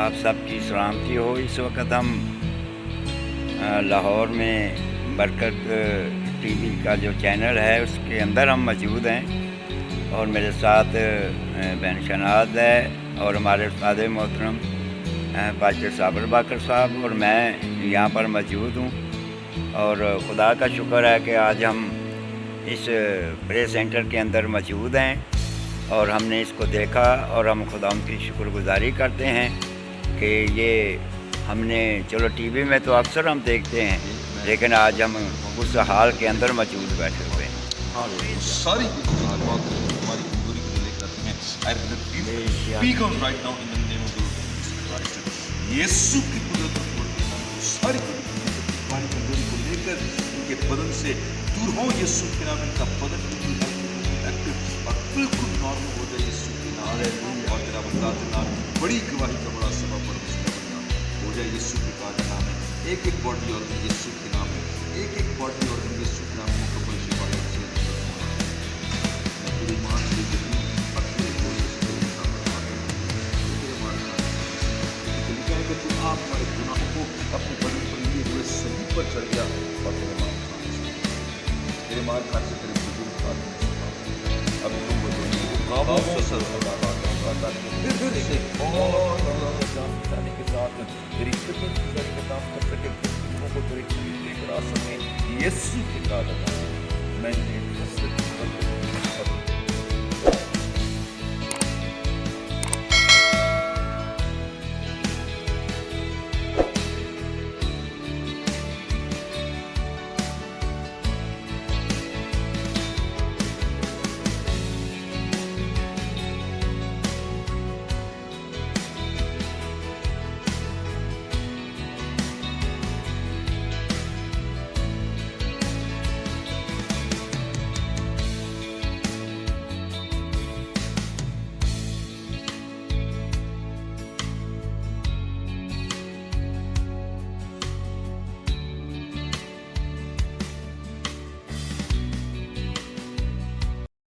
آپ سب کی سلامتی ہو۔ اس وقت ہم لاہور میں برکت ٹی وی کا جو چینل ہے اس کے اندر ہم موجود ہیں، اور میرے ساتھ بہن شناز ہے اور ہمارے استاد محترم پاسٹر صابر باقر صاحب، اور میں یہاں پر موجود ہوں۔ اور خدا کا شکر ہے کہ آج ہم اس پرے سینٹر کے اندر موجود ہیں اور ہم نے اس کو دیکھا، اور ہم خدا ان کی شکر گزاری کرتے ہیں کہ یہ ہم نے چلو ٹی وی میں تو اکثر ہم دیکھتے ہیں، لیکن آج ہم اس حال کے اندر موجود بیٹھے ہوئے ہیں۔ ساری بات ہماری کمزوری کو لے کر آتی ہیں۔ Speak out right now in the name of the Lord Jesus Christ۔ یسوع کی قدرت ساری ہماری کمزوری کو لے کر ان کے بدن سے دور ہو، یسوع کے نام ان کا بدن ایکٹیو اور بالکل نارمل ہو جائے یسوع کے نام، اور جناب اللہ کے نام بڑی گواہی کا بڑا سبب ہو جائے یسوع کے نام ہے۔ ایک ایک باڈی اور یسوع کے نام ہے، ایک ایک باڈی اور یسوع کے نام مکمل شفا پوری مان لی گئی اور پورے کوشش کہ تو آپ ہمارے گناہوں کو اپنے بدن پر لیے ہوئے صلیب پر چڑھ گیا اور تیرے مار کھانے سے تیرے بزرگ کھاتے اب تم بزرگ پھر سے اور جانے کے ساتھ تیری خدمت گزاری کا کام کر سکے، لوگوں کو تیرے لے کر آ سکیں۔ یسوع کے نام میں نے